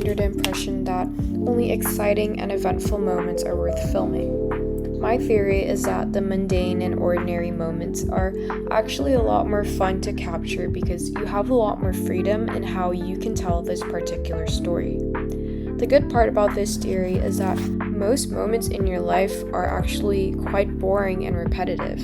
under the impression that only exciting and eventful moments are worth filming. My theory is that the mundane and ordinary moments are actually a lot more fun to capture because you have a lot more freedom in how you can tell this particular story. The good part about this theory is that most moments in your life are actually quite boring and repetitive.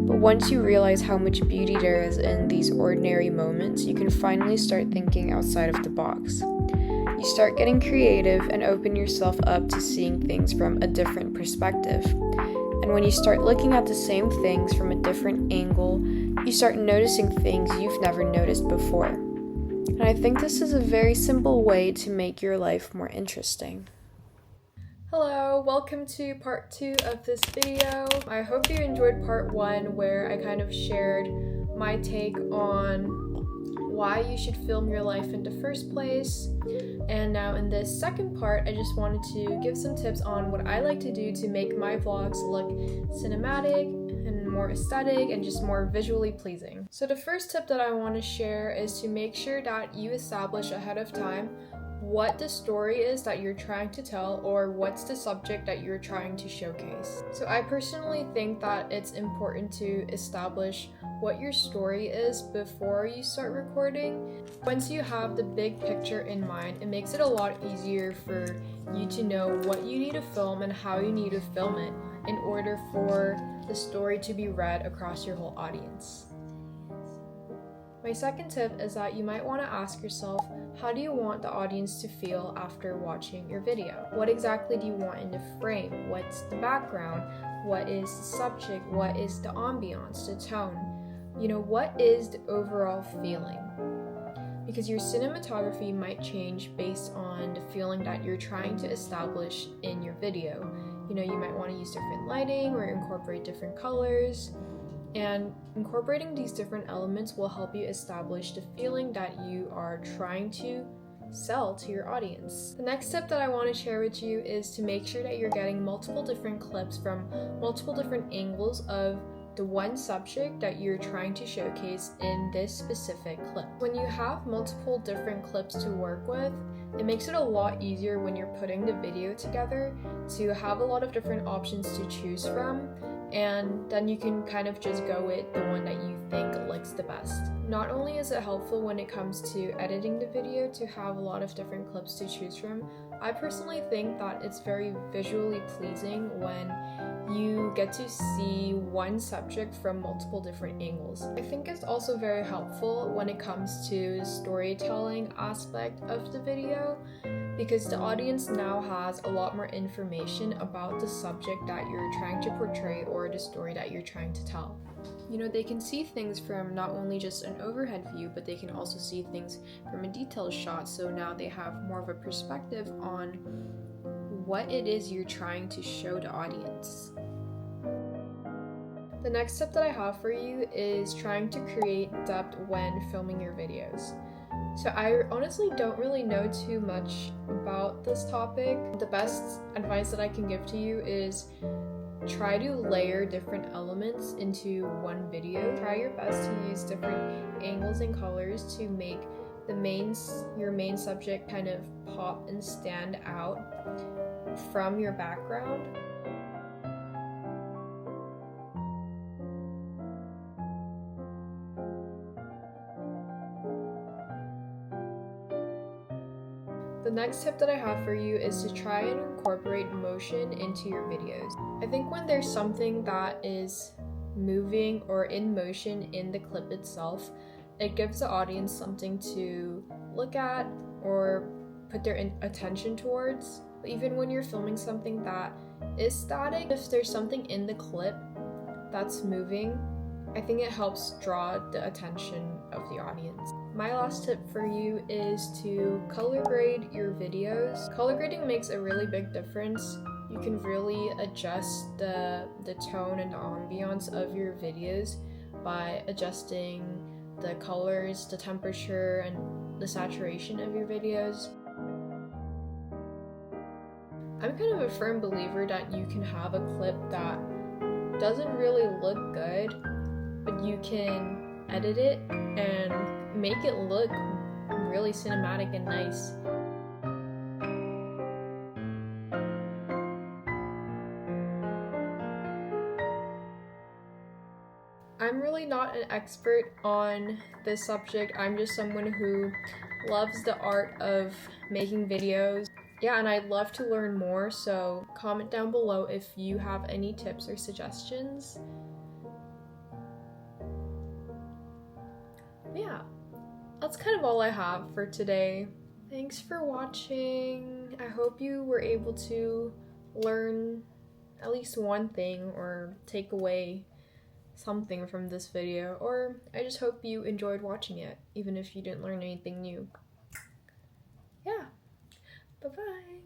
But once you realize how much beauty there is in these ordinary moments, you can finally start thinking outside of the box. You start getting creative and open yourself up to seeing things from a different perspective. And when you start looking at the same things from a different angle, you start noticing things you've never noticed before. And I think this is a very simple way to make your life more interesting. Hello, welcome to part 2 of this video. I hope you enjoyed part 1 where I kind of shared my take on why you should film your life in the first place. And now in this second part, I just wanted to give some tips on what I like to do to make my vlogs look cinematic and more aesthetic and just more visually pleasing. So the first tip that I want to share is to make sure that you establish ahead of time what the story is that you're trying to tell or what's the subject that you're trying to showcase. So I personally think that it's important to establish what your story is before you start recording. Once you have the big picture in mind, it makes it a lot easier for you to know what you need to film and how you need to film it in order for the story to be read across your whole audience. My second tip is that you might want to ask yourself, how do you want the audience to feel after watching your video? What exactly do you want in the frame? What's the background? What is the subject? What is the ambiance, the tone? What is the overall feeling? Because your cinematography might change based on the feeling that you're trying to establish in your video. You might want to use different lighting or incorporate different colors. And incorporating these different elements will help you establish the feeling that you are trying to sell to your audience. The next tip that I want to share with you is to make sure that you're getting multiple different clips from multiple different angles of the one subject that you're trying to showcase in this specific clip. When you have multiple different clips to work with, it makes it a lot easier when you're putting the video together to have a lot of different options to choose from, and then you can kind of just go with the one that you think looks the best. Not only is it helpful when it comes to editing the video to have a lot of different clips to choose from, I personally think that it's very visually pleasing when you get to see one subject from multiple different angles. I think it's also very helpful when it comes to the storytelling aspect of the video, because the audience now has a lot more information about the subject that you're trying to portray or the story that you're trying to tell. They can see things from not only just an overhead view, but they can also see things from a detailed shot, so now they have more of a perspective on what it is you're trying to show the audience. The next tip that I have for you is trying to create depth when filming your videos. So I honestly don't really know too much about this topic. The best advice that I can give to you is try to layer different elements into one video. Try your best to use different angles and colors to make your main subject kind of pop and stand out from your background. The next tip that I have for you is to try and incorporate motion into your videos. I think when there's something that is moving or in motion in the clip itself, it gives the audience something to look at or put their attention towards. But even when you're filming something that is static, if there's something in the clip that's moving, I think it helps draw the attention of the audience. My last tip for you is to color grade your videos. Color grading makes a really big difference. You can really adjust the tone and the ambiance of your videos by adjusting the colors, the temperature, and the saturation of your videos. I'm kind of a firm believer that you can have a clip that doesn't really look good, but you can edit it and make it look really cinematic and nice. really not an expert on this subject. I'm just someone who loves the art of making videos. Yeah, and I'd love to learn more, so comment down below if you have any tips or suggestions. But yeah, that's kind of all I have for today. Thanks for watching. I hope you were able to learn at least one thing or take away something from this video, or I just hope you enjoyed watching it, even if you didn't learn anything new. Yeah, bye-bye.